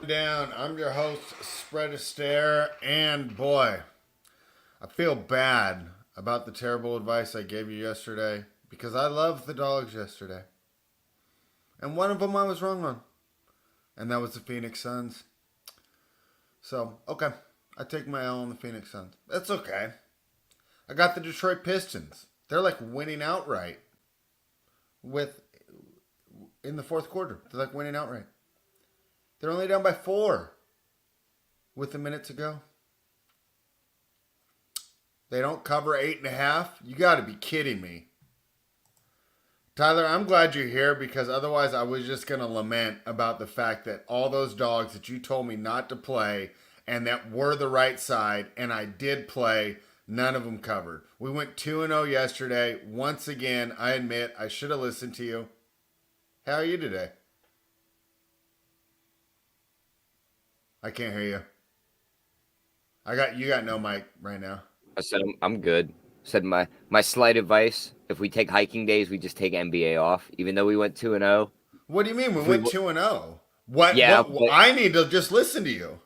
Down. I'm your host, Spread Astaire, and boy, I feel bad about the terrible advice I gave you yesterday because I loved the dogs yesterday, and one of them I was wrong on, and that was the Phoenix Suns. So okay, I take my L on the Phoenix Suns. That's okay. I got the Detroit Pistons. They're like winning outright with in the fourth quarter. They're like winning outright. They're only down by 4 with a minute to go. They don't cover 8.5. You got to be kidding me. Tyler, I'm glad you're here because otherwise I was just going to lament about the fact that all those dogs that you told me not to play and that were the right side, and I did play, none of them covered. We went 2-0 yesterday. Once again, I admit I should have listened to you. How are you today? I can't hear you. You got no mic right now. I said I'm good. Said my slight advice: if we take hiking days, we just take NBA off. Even though we went 2-0. What do you mean? We If we went 2-0. What yeah, what but I need to just listen to you.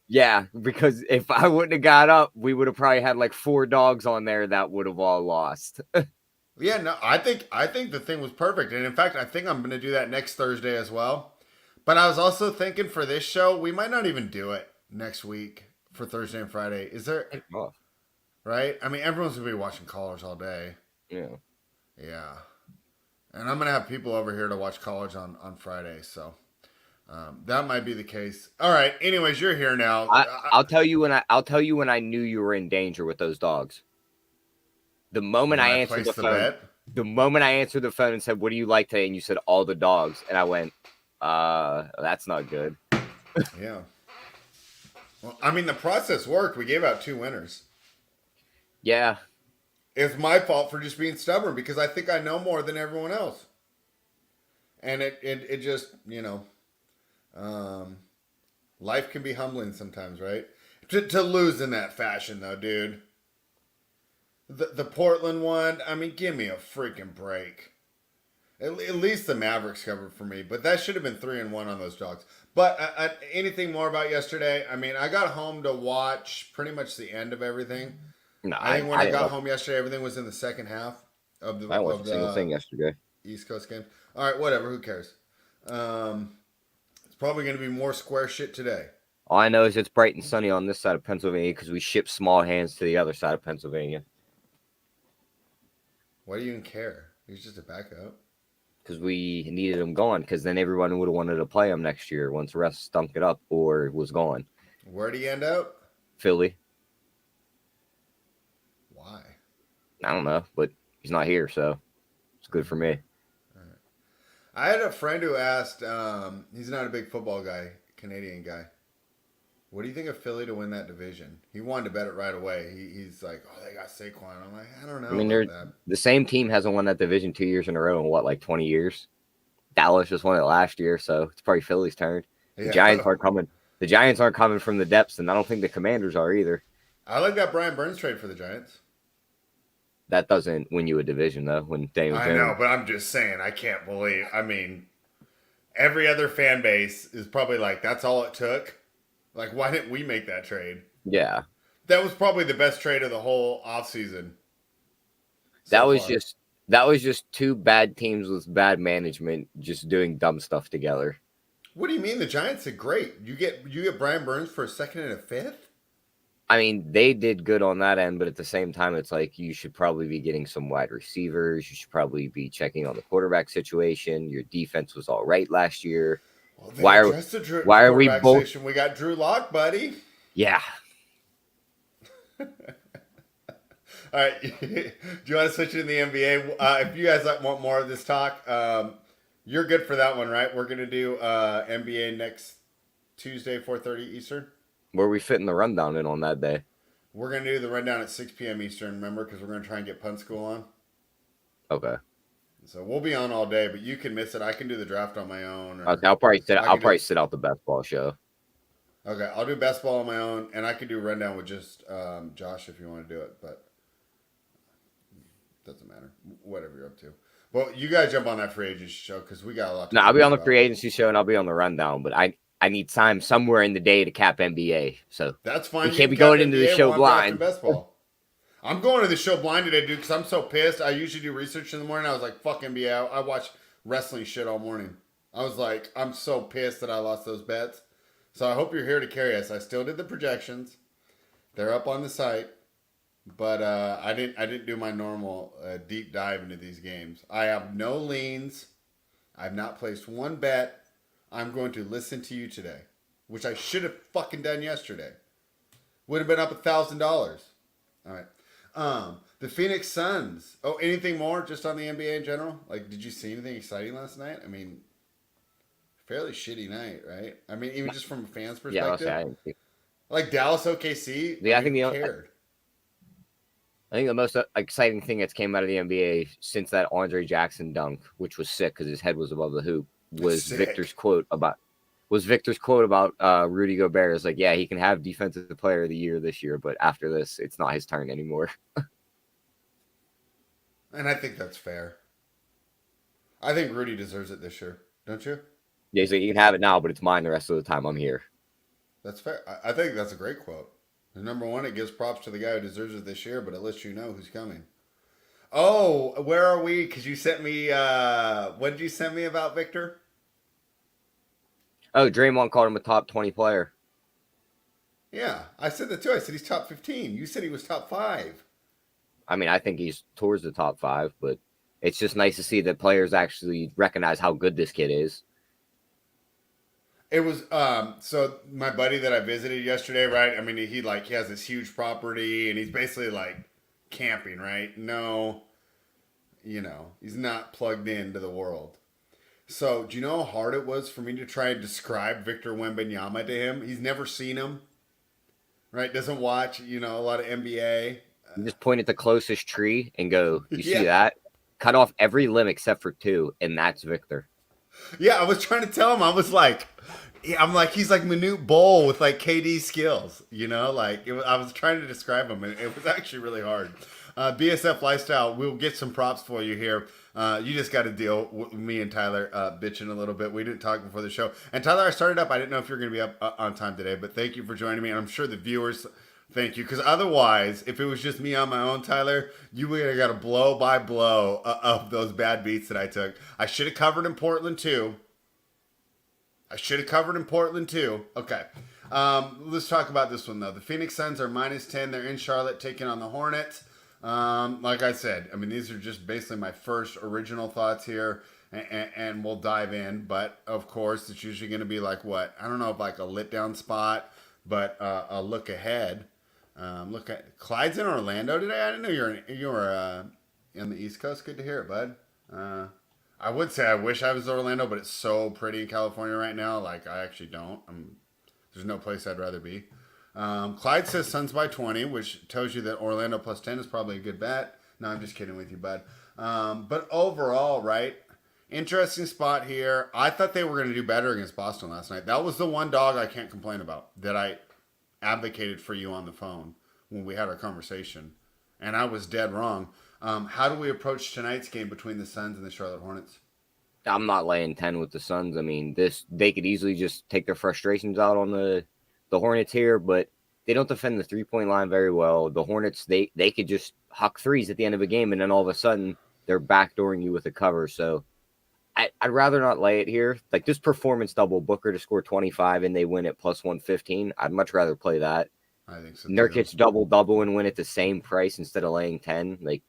yeah, because if I wouldn't have got up, we would have probably had like 4 dogs on there that would have all lost. Yeah, no, I think the thing was perfect. And in fact, I think I'm going to do that next Thursday as well. But I was also thinking for this show, we might not even do it next week for Thursday and Friday. Is there Take 'em off. right? I mean, everyone's going to be watching Callers all day. Yeah. Yeah. And I'm going to have people over here to watch College on Friday, so that might be the case. All right. Anyways, you're here now. I'll tell you when I knew you were in danger with those dogs. The moment When I I answered the placed the phone, bet. the moment I answered the phone and said, "What do you like today?" and you said all the dogs, and I went, that's not good. Yeah. Well, I mean, the process worked. We gave out 2 winners. Yeah, It's my fault for just being stubborn because I think I know more than everyone else. And it just, um, life can be humbling sometimes, right? To lose in that fashion, though, dude. The Portland one, I mean, give me a freaking break. At least the Mavericks covered for me, but that should have been 3-1 on those dogs. But anything more about yesterday? I mean, I got home to watch pretty much the end of everything. no, I think when I I didn't got watch. home yesterday, everything was in the second half of the I didn't watch of a single the thing yesterday. East Coast game. All right, whatever. Who cares? Um, it's probably going to be more square shit today. All I know is it's bright and sunny on this side of Pennsylvania because we ship small hands to the other side of Pennsylvania Why do you even care? He's just a backup. because we needed them gone because then everyone would have wanted to play them next year once Russ stunk it up or was gone. Where'd he end up? Philly, Why? I don't know, but he's not here, so it's good for me. I had a friend who asked. He's not a big football guy, Canadian guy. What do you think of Philly to win that division? He wanted to bet it right away. He's like, oh, they got Saquon. I'm like, I don't I know mean, about they're that. the same team hasn't won that division 2 years in a row in what, like 20 years. Dallas just won it last year, so it's probably Philly's turn. The Giants Yeah, aren't coming. The Giants aren't coming from the depths, and I don't think the Commanders are either. I like that Brian Burns trade for the Giants. That doesn't win you a division though. When Daniel I know, Jones, but I'm just saying, I can't believe. I mean, every other fan base is probably like, that's all it took. Like, why didn't we make that trade? yeah, That was probably the best trade of the whole offseason that so was far. just that was just two bad teams with bad management just doing dumb stuff together. What do you mean? The Giants are great. You get Brian Burns for a second and a fifth? I mean, they did good on that end, but at the same time, it's like you should probably be getting some wide receivers. You should probably be checking on the quarterback situation. Your defense was all right last year. Well, they Why are addressed the why are we quarterback both? station. We got Drew Lock, buddy. Yeah, All right. Do you want to switch in the NBA? If you guys want more of this talk, you're good for that one, right? We're gonna do NBA next Tuesday, 4:30 Eastern. where we fitting the rundown in on that day? We're gonna do the rundown at 6 p.m. Eastern. Remember, because we're gonna try and get Punt School on. Okay. So we'll be on all day, but you can miss it. I can do the draft on my own, Okay, or I'll probably sit. I I'll can probably do. sit out the basketball show. Okay, I'll do best ball on my own, and I can do rundown with just Josh if you want to do it, but doesn't matter. Whatever you're up to. Well, you guys jump on that free agency show because we got a lot to No, I'll be talk on the free about. agency show and I'll be on the rundown. But I need time somewhere in the day to cap NBA. So That's we fine. You can't can be cap going into the NBA show while I'm drafting blind. best ball. I'm going to the show blind today, dude, because I'm so pissed. I usually do research in the morning. I was like, fuck NBA. I watch wrestling shit all morning. I was like, I'm so pissed that I lost those bets. So I hope you're here to carry us. I still did the projections. They're up on the site. But I didn't do my normal deep dive into these games. I have no leans. I've not placed one bet. I'm going to listen to you today, which I should have fucking done yesterday. Would have been up $1,000. All right. The Phoenix Suns. Oh, anything more just on the NBA in general? Like, did you see anything exciting last night? I mean, fairly shitty night, right? I mean, even just from a fan's Yeah, I'll say perspective. I didn't see. Like Dallas OKC. I Yeah, mean, who cared? I think the most exciting thing that's came out of the NBA since that Andre Jackson dunk, which was sick because his head was above the hoop, was Sick. Victor's quote about Rudy Gobert. Is like, yeah, he can have Defensive Player of the Year this year, but after this, it's not his turn anymore. And I think that's fair. I think Rudy deserves it this year, don't you? Yeah, he's like, you can have it now, but it's mine the rest of the time I'm here. That's fair. I think that's a great quote. Number one, it gives props to the guy who deserves it this year, but it lets you know who's coming. Oh, where are we? Because you sent me, what did you send me about Victor? Oh, Draymond called him a top 20 player. Yeah, I said that too. I said he's top 15. You said he was top 5. I mean, I think he's towards the top 5, but it's just nice to see that players actually recognize how good this kid is. It was so my buddy that I visited yesterday, right? I mean, he has this huge property and he's basically like camping, right? No, he's not plugged into the world. So, do you know how hard it was for me to try and describe Victor Wembanyama to him? He's never seen him, right? Doesn't watch, a lot of NBA. You just point at the closest tree and go, you Yeah. see that? Cut off every limb except for 2, and that's Victor. Yeah, I was trying to tell him. I was like, he's like Manute Bol with like KD skills, I was trying to describe him, and it was actually really hard. BSF Lifestyle, we'll get some props for you here. You just got to deal with me and Tyler bitching a little bit. We didn't talk before the show. And Tyler, I started up. I didn't know if you were going to be up on time today, but thank you for joining me. And I'm sure the viewers thank you. Because otherwise, if it was just me on my own, Tyler, you would have got a blow by blow of those bad beats that I took. I should have covered in Portland too. Okay. Let's talk about this one, though. The Phoenix Suns are -10. They're in Charlotte taking on the Hornets. Like I said, I mean, these are just basically my first original thoughts here, and we'll dive in. But, of course, it's usually going to be like what? I don't know if like a lit down spot, but a look ahead. Look at Clyde's in Orlando today. I didn't know you were in the East Coast. Good to hear it, bud. I would say I wish I was in Orlando, but it's so pretty in California right now. Like I actually don't. There's no place I'd rather be. Clyde says Suns by 20, which tells you that Orlando plus 10 is probably a good bet. No, I'm just kidding with you, bud. But overall, right? Interesting spot here. I thought they were going to do better against Boston last night. That was the one dog I can't complain about that I advocated for you on the phone when we had our conversation. And I was dead wrong. How do we approach tonight's game between the Suns and the Charlotte Hornets? I'm not laying 10 with the Suns. I mean, they could easily just take their frustrations out on the Hornets here, but they don't defend the 3-point line very well. The Hornets, they could just huck threes at the end of a game, and then all of a sudden they're backdooring you with a cover. So I'd rather not lay it here. Like this performance double, Booker to score 25 and they win at plus 115. I'd much rather play that. I think so. Nurkic double and win at the same price instead of laying 10. Like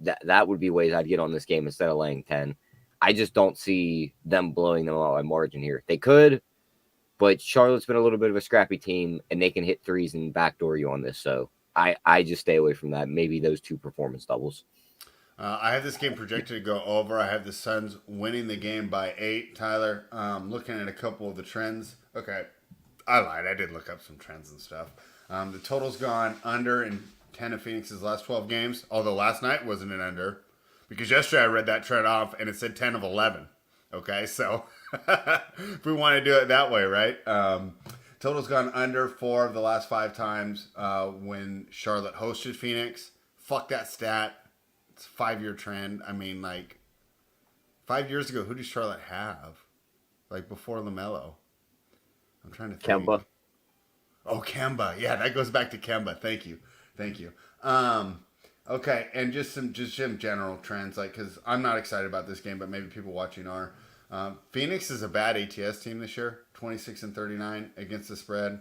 that would be ways I'd get on this game instead of laying 10. I just don't see them blowing them out by margin here. They could, but Charlotte's been a little bit of a scrappy team, and they can hit threes and backdoor you on this. So I just stay away from that. Maybe those 2 performance doubles. I have this game projected to go over. I have the Suns winning the game by 8. Tyler, looking at a couple of the trends. Okay, I lied. I did look up some trends and stuff. The total's gone under in 10 of Phoenix's last 12 games, although last night wasn't an under. Because yesterday I read that trend off and it said 10 of 11. Okay, so if we want to do it that way, right? Total's gone under 4 of the last 5 times when Charlotte hosted Phoenix. Fuck that stat. It's a 5-year trend. I mean, like, 5 years ago, who did Charlotte have? Like, before LaMelo. I'm trying to think. Kemba. Oh, Kemba. Yeah, that goes back to Kemba. Thank you. Thank you. Okay, and just some general trends, like, because I'm not excited about this game, but maybe people watching are. Phoenix is a bad ATS team this year, 26-39 against the spread,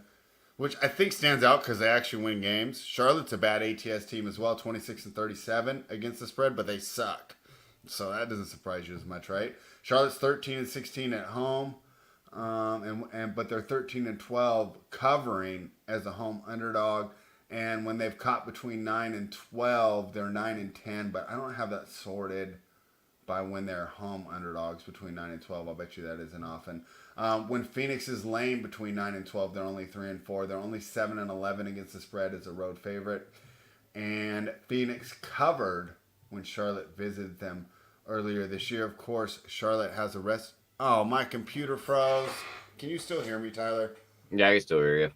which I think stands out because they actually win games. Charlotte's a bad ATS team as well, 26-37 against the spread, but they suck. So that doesn't surprise you as much, right? Charlotte's 13-16 at home. But they're 13-12 covering as a home underdog, and when they've caught between 9 and 12, they're 9-10. But I don't have that sorted by when they're home underdogs between 9 and 12. I'll bet you that isn't often. When Phoenix is lane between 9 and 12, they're only 3-4. They're only 7-11 against the spread as a road favorite, and Phoenix covered when Charlotte visited them earlier this year. Of course, Charlotte has a rest. Oh, my computer froze. Can you still hear me, Tyler? Yeah, I can still hear you.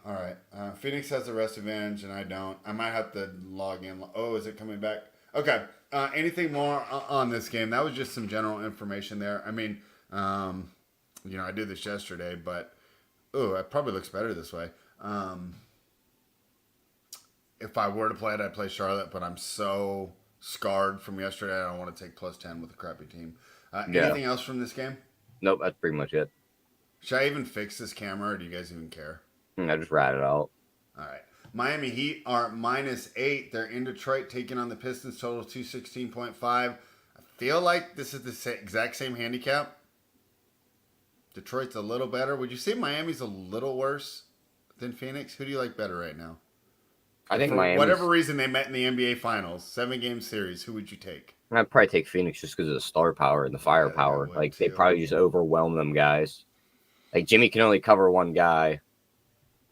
All right. Phoenix has the rest advantage, and I don't. I might have to log in. Oh, is it coming back? Okay. Anything more on this game? That was just some general information there. I mean, I did this yesterday, but it probably looks better this way. If I were to play it, I'd play Charlotte, but I'm so scarred from yesterday. I don't want to take +10 with a crappy team. Anything else from this game? Nope, that's pretty much it. Should I even fix this camera, or do you guys even care? I just rat it out. All right. Miami Heat are -8. They're in Detroit taking on the Pistons. Total 216.5. I feel like this is the exact same handicap. Detroit's a little better. Would you say Miami's a little worse than Phoenix? Who do you like better right now? I think for Miami. Whatever reason they met in the NBA Finals, 7-game series. Who would you take? I'd probably take Phoenix just because of the star power and the firepower. Yeah, like, they probably just overwhelm them guys. Like, Jimmy can only cover one guy.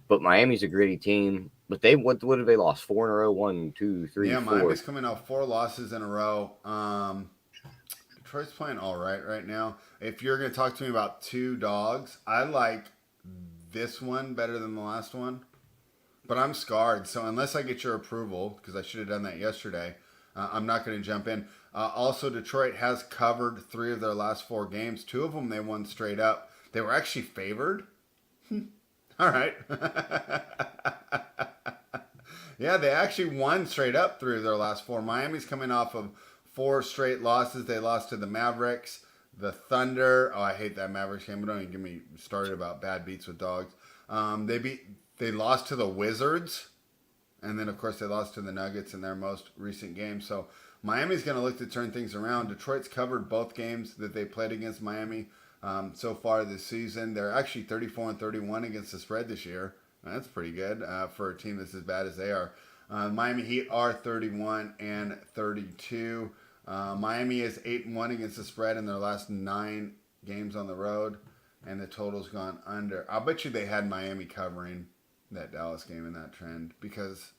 But Miami's a gritty team. But what have they lost? 4 in a row? 1, 2, 3, 4. Yeah, Miami's coming off 4 losses in a row. Detroit's playing all right now. If you're going to talk to me about 2 dogs, I like this one better than the last one. But I'm scarred, so unless I get your approval, because I should have done that yesterday, I'm not going to jump in. Also, Detroit has covered 3 of their last 4 games. 2 of them they won straight up. They were actually favored. All right. Yeah, they actually won straight up 3 of their last 4. Miami's coming off of 4 straight losses. They lost to the Mavericks, the Thunder. Oh, I hate that Mavericks game. But don't even get me started about bad beats with dogs. They lost to the Wizards. And then, of course, they lost to the Nuggets in their most recent game. So Miami's going to look to turn things around. Detroit's covered both games that they played against Miami so far this season. They're actually 34-31 against the spread this year. That's pretty good for a team that's as bad as they are. Miami Heat are 31-32. Miami is 8-1 against the spread in their last 9 games on the road. And the total's gone under. I'll bet you they had Miami covering that Dallas game in that trend because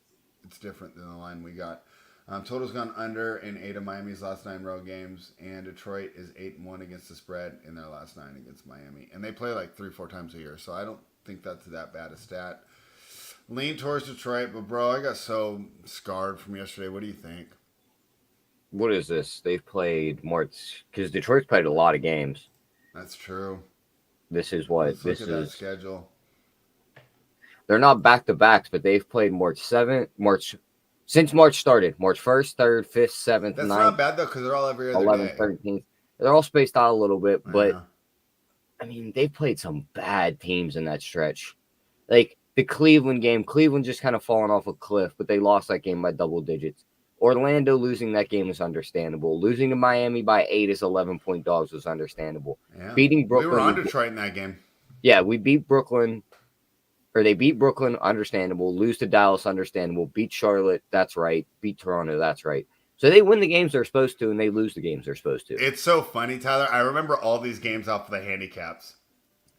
it's different than the line we got. Total's gone under in 8 of Miami's last 9 road games, and Detroit is 8-1 against the spread in their last 9 against Miami. And they play like 3-4 times a year, so I don't think that's that bad a stat. Lean towards Detroit, but bro, I got so scarred from yesterday. What do you think? What is this? They've played more because Detroit's played a lot of games. That's true. This is what Let's look at that schedule. They're not back-to-backs, but they've played since March started. March 1st, 3rd, 5th, 7th, 9th. That's not bad, though, because they're all every other 11th, day. 13th. They're all spaced out a little bit, but, I mean, they've played some bad teams in that stretch. Like, the Cleveland game, Cleveland just kind of fallen off a cliff, but they lost that game by double digits. Orlando losing that game is understandable. Losing to Miami by 8 as 11-point dogs was understandable. Yeah. Beating Brooklyn. We were on Detroit in that game. Yeah, we beat Brooklyn. Or they beat Brooklyn, understandable. Lose to Dallas, understandable. Beat Charlotte, that's right. Beat Toronto, that's right. So they win the games they're supposed to, and they lose the games they're supposed to. It's so funny, Tyler. I remember all these games off of the handicaps.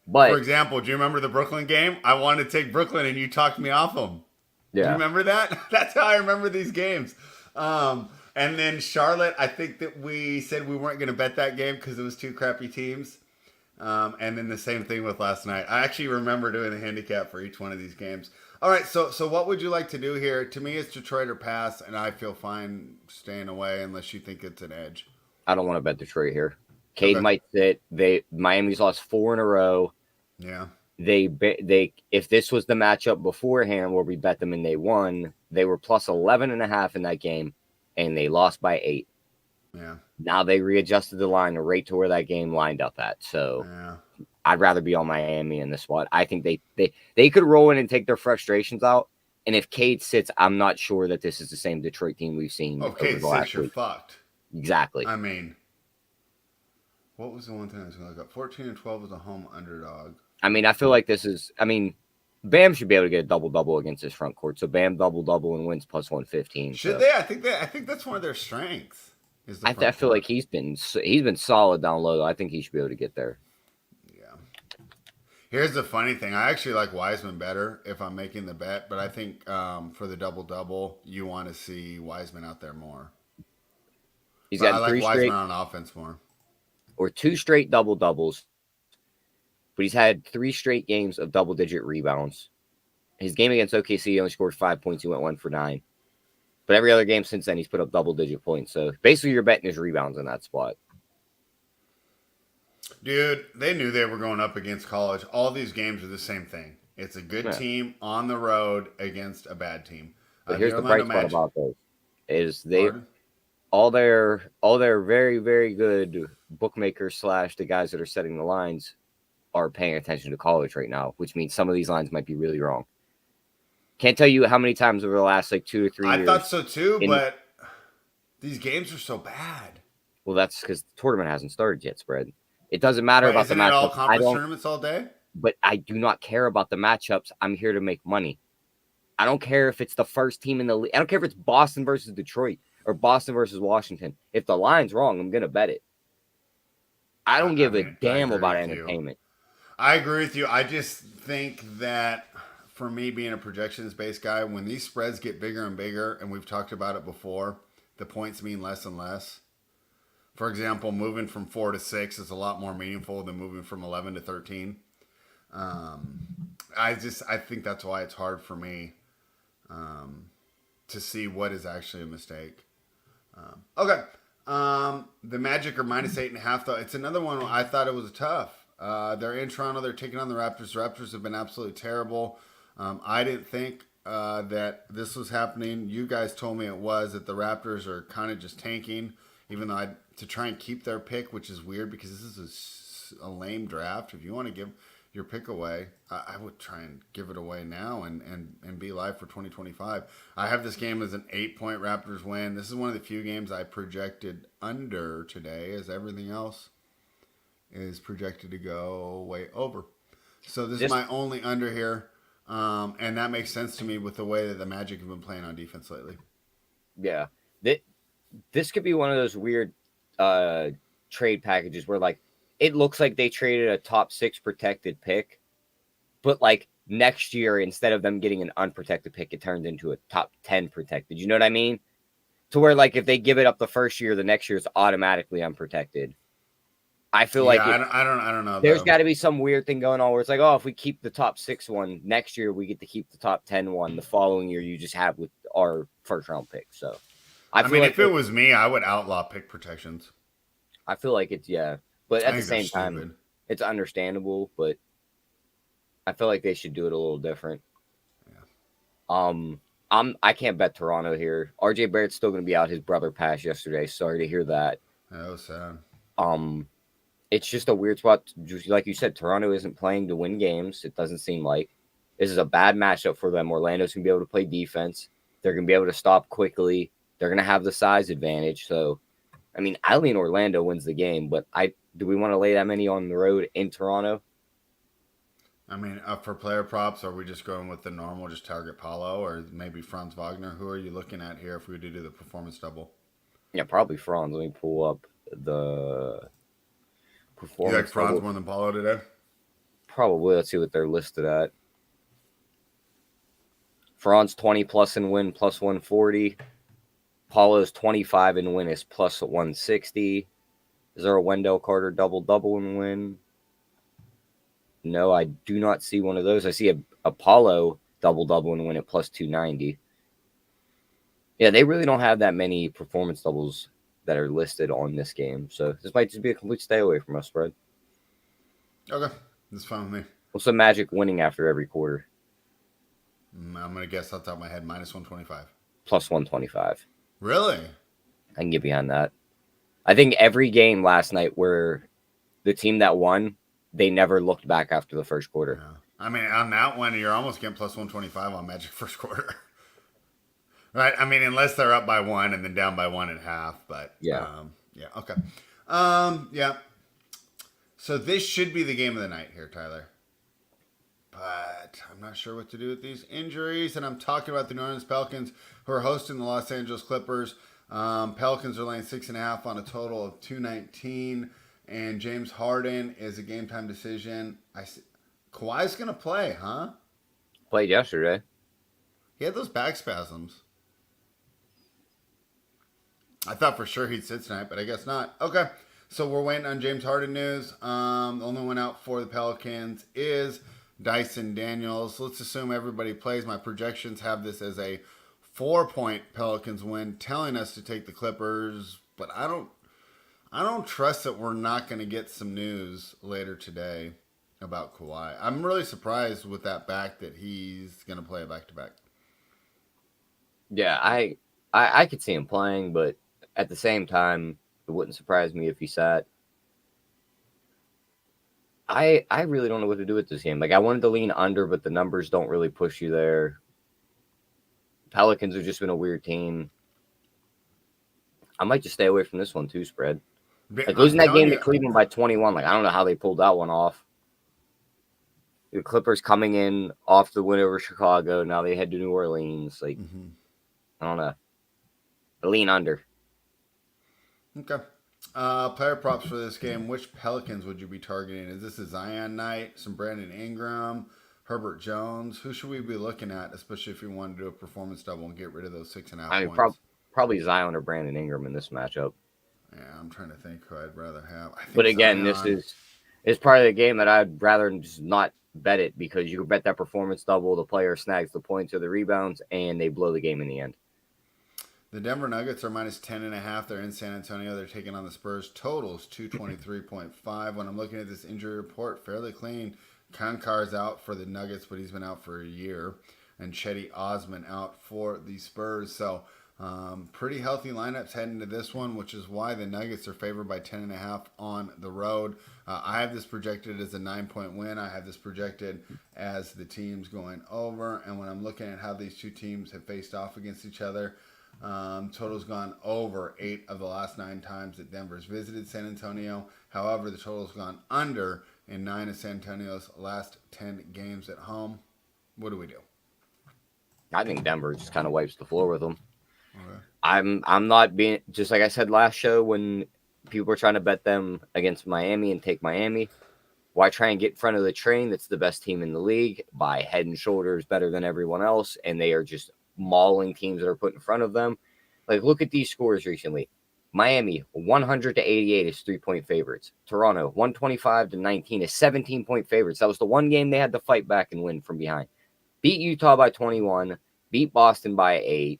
But, for example, do you remember the Brooklyn game? I wanted to take Brooklyn, and you talked me off them. Yeah. Do you remember that? That's how I remember these games. And then Charlotte, I think that we said we weren't going to bet that game because it was 2 crappy teams. And then the same thing with last night. I actually remember doing the handicap for each one of these games. All right, so what would you like to do here? To me, it's Detroit or pass, and I feel fine staying away unless you think it's an edge. I don't want to bet Detroit here. Cade might sit. Miami's lost 4 in a row. Yeah. They if this was the matchup beforehand where we bet them and they won, they were plus 11.5 in that game, and they lost by 8. Yeah. Now they readjusted the line right to where that game lined up at. So Yeah. I'd rather be on Miami in this spot. I think they could roll in and take their frustrations out. And if Cade sits, I'm not sure that this is the same Detroit team we've seen Oh, over Cade the sits, last you're week. fucked. Exactly. I mean, what was the one thing I was going to look up? 14-12 was a home underdog. I mean, I feel like this is. I mean, Bam should be able to get a double against his front court. So Bam double and wins plus 115. Should so. they? I think that's one of their strengths. Is the I feel like he's been solid down low. I think he should be able to get there. Yeah. Here's the funny thing. I actually like Wiseman better if I'm making the bet, but I think for the double, you want to see Wiseman out there more. He's But got I like 3 Wiseman straight on offense more. or 2 straight doubles, but he's had 3 straight games of double-digit rebounds. His game against OKC, he only scored 5 points. He went 1 for 9. But every other game since then, he's put up double-digit points. So basically, you're betting his rebounds in that spot. Dude, they knew they were going up against college. All these games are the same thing. It's a good team on the road against a bad team. But here's the bright spot about those: is they Pardon? all their very, very good bookmakers / the guys that are setting the lines are paying attention to college right now, which means some of these lines might be really wrong. Can't tell you how many times over the last 2 to 3 years. I thought so too, but these games are so bad. Well, that's because the tournament hasn't started yet, Spread. It doesn't matter about the matchups. Isn't it all matchups. conference tournaments all day? But I do not care about the matchups. I'm here to make money. I don't care if it's the first team in the league. I don't care if it's Boston versus Detroit or Boston versus Washington. If the line's wrong, I'm going to bet it. I don't give a damn about entertainment. I agree with you. I just think that for me being a projections-based guy, when these spreads get bigger and bigger, and we've talked about it before, the points mean less and less. For example, moving from 4 to 6 is a lot more meaningful than moving from 11 to 13. I think that's why it's hard for me to see what is actually a mistake. Okay. The Magic are minus 8.5 though. It's another one I thought it was tough. They're in Toronto. They're taking on the Raptors. The Raptors have been absolutely terrible. I didn't think that this was happening. You guys told me it was, that the Raptors are kind of just tanking, even though to try and keep their pick, which is weird because this is a lame draft. If you want to give your pick away, I would try and give it away now and be live for 2025. I have this game as an 8-point Raptors win. This is one of the few games I projected under today, as everything else is projected to go way over. So this is my only under here, and that makes sense to me with the way that the Magic have been playing on defense lately. Yeah. This could be one of those weird trade packages where, like, it looks like they traded a top 6 protected pick, but like next year, instead of them getting an unprotected pick, it turns into a top 10 protected. You know what I mean? To where, like, if they give it up the first year, the next year is automatically unprotected. I feel like I don't know. There's got to be some weird thing going on where it's like, oh, if we keep the top 6 one next year, we get to keep the top 10 one the following year. You just have with our first round pick. So, I mean, if it was me, I would outlaw pick protections. I feel like it's but at the same time, it's understandable. But I feel like they should do it a little different. Yeah. I can't bet Toronto here. RJ Barrett's still going to be out. His brother passed yesterday. Sorry to hear that. That was sad. It's just a weird spot. Just like you said, Toronto isn't playing to win games. It doesn't seem like. This is a bad matchup for them. Orlando's going to be able to play defense. They're going to be able to stop quickly. They're going to have the size advantage. So, I mean, I lean Orlando wins the game, but do we want to lay that many on the road in Toronto? I mean, for player props, are we just going with the normal, just target Paulo or maybe Franz Wagner? Who are you looking at here if we do the performance double? Yeah, probably Franz. Let me pull up the performance. You like Franz double more than Paulo today? Probably. Let's see what they're listed at. Franz 20 plus and win plus 140. Paulo's 25 and win is plus 160. Is there a Wendell Carter double and win? No, I do not see one of those. I see a Paulo double and win at plus 290. Yeah, they really don't have that many performance doubles that are listed on this game. So this might just be a complete stay away from us, Spread. Okay, that's fine with me. What's the Magic winning after every quarter? I'm going to guess off the top of my head, minus 125. Plus 125. Really? I can get behind that. I think every game last night where the team that won, they never looked back after the first quarter. Yeah. I mean, on that one, you're almost getting plus 125 on Magic first quarter. Right? I mean, unless they're up by one and then down by 1.5. But, Yeah. yeah, okay. Yeah. So this should be the game of the night here, Tyler. But I'm not sure what to do with these injuries. And I'm talking about the New Orleans Pelicans, who are hosting the Los Angeles Clippers. Pelicans are laying 6.5 on a total of 219. And James Harden is a game time decision. Kawhi's going to play, huh? Played yesterday. He had those back spasms. I thought for sure he'd sit tonight, but I guess not. Okay, so we're waiting on James Harden news. The only one out for the Pelicans is Dyson Daniels. Let's assume everybody plays. My projections have this as a 4-point Pelicans win, telling us to take the Clippers, but I don't trust that we're not going to get some news later today about Kawhi. I'm really surprised with that back that he's going to play a back-to-back. Yeah, I could see him playing, but at the same time, it wouldn't surprise me if he sat. I really don't know what to do with this game. Like, I wanted to lean under, but the numbers don't really push you there. Pelicans have just been a weird team. I might just stay away from this one too, spread. Like, losing that game to Cleveland by 21, like, I don't know how they pulled that one off. The Clippers coming in off the win over Chicago. Now they head to New Orleans. Like, I don't know. I lean under. Okay. Player props for this game. Which Pelicans would you be targeting? Is this a Zion night? Some Brandon Ingram? Herbert Jones? Who should we be looking at, especially if you want to do a performance double and get rid of those 6.5 points? Probably Zion or Brandon Ingram in this matchup. Yeah, I'm trying to think who I'd rather have. But again, Zion. this is probably a game that I'd rather just not bet it, because you could bet that performance double, the player snags the points or the rebounds, and they blow the game in the end. The Denver Nuggets are minus 10.5. They're in San Antonio. They're taking on the Spurs. Totals 223.5. When I'm looking at this injury report, fairly clean. Kankar's out for the Nuggets, but he's been out for a year. And Chetty Osman out for the Spurs. So pretty healthy lineups heading to this one, which is why the Nuggets are favored by 10.5 on the road. I have this projected as a 9-point win. I have this projected as the teams going over. And when I'm looking at how these two teams have faced off against each other, total's gone over 8 of the last 9 times that Denver's visited San Antonio. However, the total's gone under in 9 of San Antonio's last 10 games at home. What do we do? I think Denver just kind of wipes the floor with them. Okay. I'm not being, just like I said last show when people were trying to bet them against Miami and take Miami. Why try and get in front of the train that's the best team in the league by head and shoulders better than everyone else, and they are just mauling teams that are put in front of them. Like, look at these scores recently. Miami 100 to 88 is 3-point favorites. Toronto 125 to 19 is 17-point favorites. That was the one game they had to fight back and win from behind. Beat Utah by 21, beat Boston by 8,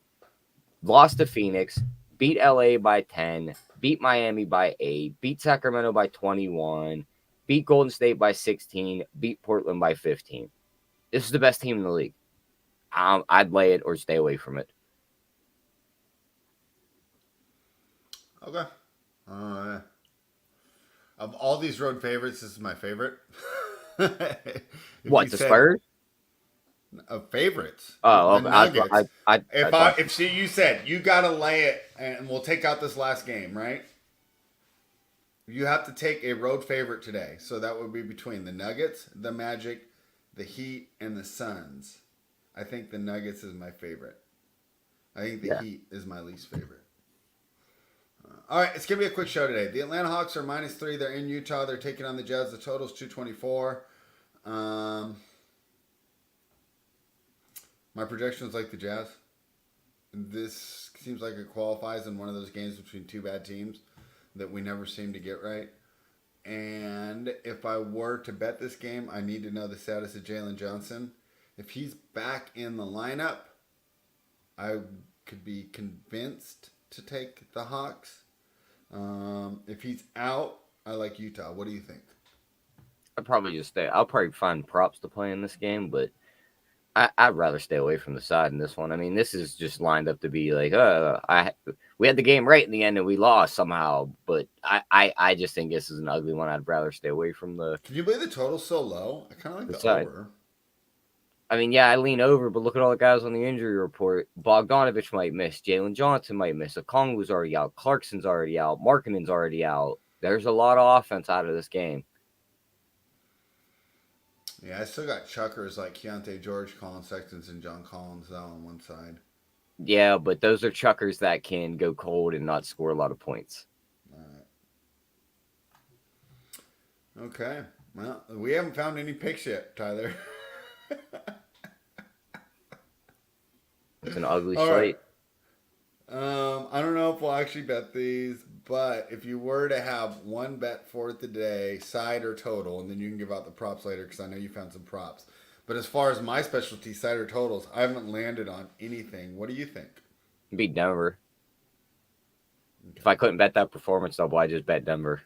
lost to Phoenix, beat LA by 10, beat Miami by 8, beat Sacramento by 21, beat Golden State by 16, beat Portland by 15. This is the best team in the league. I'd lay it or stay away from it. Okay. Of all these road favorites, this is my favorite. What, the Spurs? Of favorites. Oh, the Nuggets. If you said you got to lay it, and we'll take out this last game, right? You have to take a road favorite today. So that would be between the Nuggets, the Magic, the Heat, and the Suns. I think the Nuggets is my favorite. I think the Heat is my least favorite. All right, it's going to be a quick show today. The Atlanta Hawks are minus 3. They're in Utah. They're taking on the Jazz. The total's 224. My projection is like the Jazz. This seems like it qualifies in one of those games between two bad teams that we never seem to get right. And if I were to bet this game, I need to know the status of Jalen Johnson. If he's back in the lineup, I could be convinced to take the Hawks. If he's out, I like Utah. What do you think? I'd probably just stay. I'll probably find props to play in this game, but I'd rather stay away from the side in this one. I mean, this is just lined up to be like, we had the game right in the end and we lost somehow. But I just think this is an ugly one. I'd rather stay away from Can you believe the total's so low? I kind of like the the side. over. I mean, yeah, I lean over, but look at all the guys on the injury report. Bogdanovich might miss. Jalen Johnson might miss. Okongwu's already out. Clarkson's already out. Markkanen's already out. There's a lot of offense out of this game. Yeah, I still got chuckers like Keontae George, Colin Sextons, and John Collins out on one side. Yeah, but those are chuckers that can go cold and not score a lot of points. All right. Okay. Well, we haven't found any picks yet, Tyler. It's an ugly All slate. right. I don't know if we'll actually bet these, but if you were to have one bet for today, side or total, and then you can give out the props later because I know you found some props. But as far as my specialty, side or totals, I haven't landed on anything. What do you think? Beat Denver. Okay. If I couldn't bet that performance double, I just bet Denver.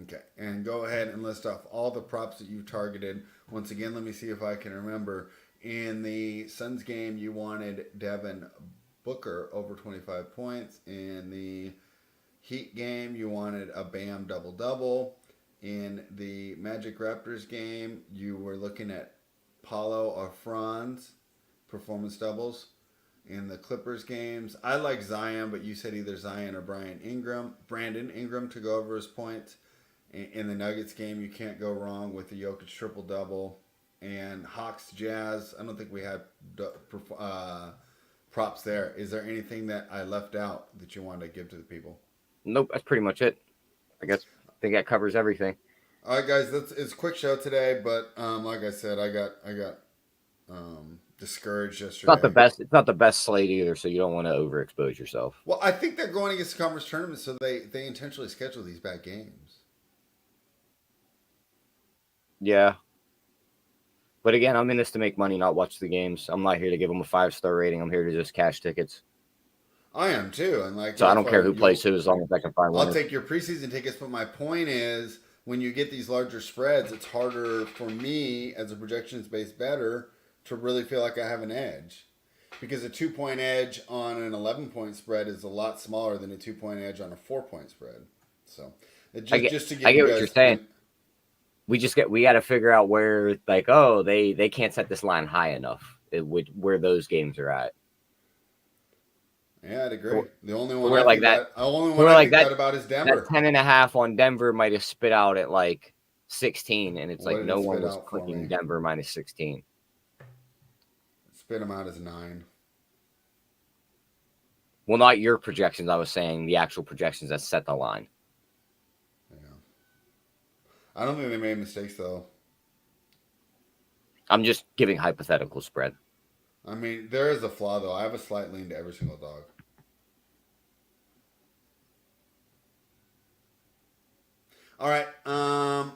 Okay, and go ahead and list off all the props that you targeted. Once again, let me see if I can remember. In the Suns game, you wanted Devin Booker over 25 points. In the Heat game, you wanted a Bam double-double. In the Magic Raptors game, you were looking at Paulo or Franz performance doubles. In the Clippers games, I like Zion, but you said either Zion or Brandon Ingram to go over his points. In the Nuggets game, you can't go wrong with the Jokic triple-double. And Hawks Jazz, I don't think we had props there. Is there anything that I left out that you want to give to the people? Nope, that's pretty much it. I think that covers everything. All right, guys, it's a quick show today, but like I said, I got discouraged yesterday. It's not the best slate either, so you don't want to overexpose yourself. Well, I think they're going against the conference tournament, so they intentionally schedule these bad games. Yeah. But again, I'm in this to make money, not watch the games. I'm not here to give them a 5-star rating. I'm here to just cash tickets. I am too, and like so I don't care who plays who as long as I can find one. I'll take your preseason tickets, but my point is, when you get these larger spreads, it's harder for me as a projections-based bettor to really feel like I have an edge, because a 2-point edge on an 11-point spread is a lot smaller than a 2-point edge on a 4-point spread. So, just to give I get you what guys, you're saying. We got to figure out where, like, they can't set this line high enough. Where those games are at. Yeah, I'd agree. The only one I think that about is Denver. That 10.5 on Denver might have spit out at like 16, and it's like no one was clicking Denver minus 16. Spit them out as 9. Well, not your projections. I was saying the actual projections that set the line. Yeah. I don't think they made mistakes, though. I'm just giving hypothetical spread. I mean, there is a flaw, though. I have a slight lean to every single dog. All right.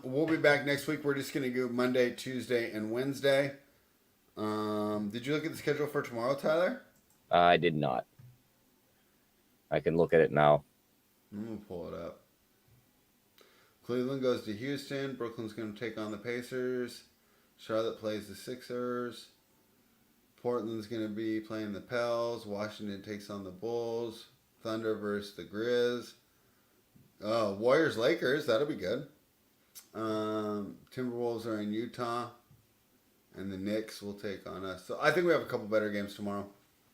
We'll be back next week. We're just going to go Monday, Tuesday, and Wednesday. Did you look at the schedule for tomorrow, Tyler? I did not. I can look at it now. I'm going to pull it up. Cleveland goes to Houston. Brooklyn's going to take on the Pacers. Charlotte plays the Sixers. Portland's going to be playing the Pels. Washington takes on the Bulls. Thunder versus the Grizz. Warriors, Lakers. That'll be good. Timberwolves are in Utah. And the Knicks will take on us. So I think we have a couple better games tomorrow.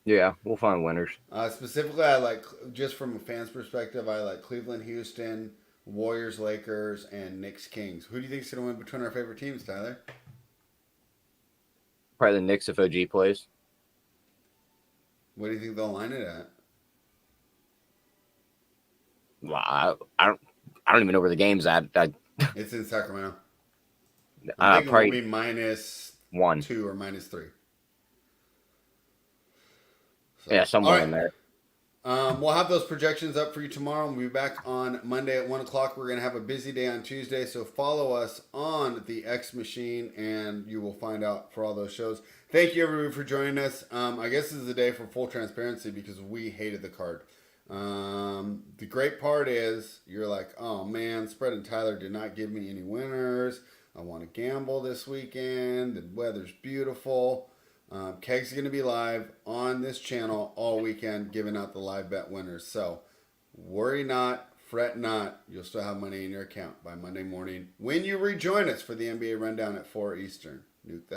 Yeah, we'll find winners. Specifically, I like, just from a fan's perspective, I like Cleveland, Houston, Warriors, Lakers, and Knicks, Kings. Who do you think is going to win between our favorite teams, Tyler? Probably the Knicks if OG plays. What do you think they'll line it at? Well, I don't even know where the game's at. It's in Sacramento. I think probably it will be minus -1, -2 or -3. So, yeah, somewhere in there. We'll have those projections up for you tomorrow. We'll be back on Monday at 1 o'clock. We're going to have a busy day on Tuesday, so follow us on the X Machine, and you will find out for all those shows. Thank you, everybody, for joining us. I guess this is a day for full transparency because we hated the card. The great part is you're like, oh, man, Spread and Tyler did not give me any winners. I want to gamble this weekend. The weather's beautiful. Keg's going to be live on this channel all weekend, giving out the live bet winners. So worry not, fret not. You'll still have money in your account by Monday morning when you rejoin us for the NBA Rundown at 4 Eastern. Nuke the house.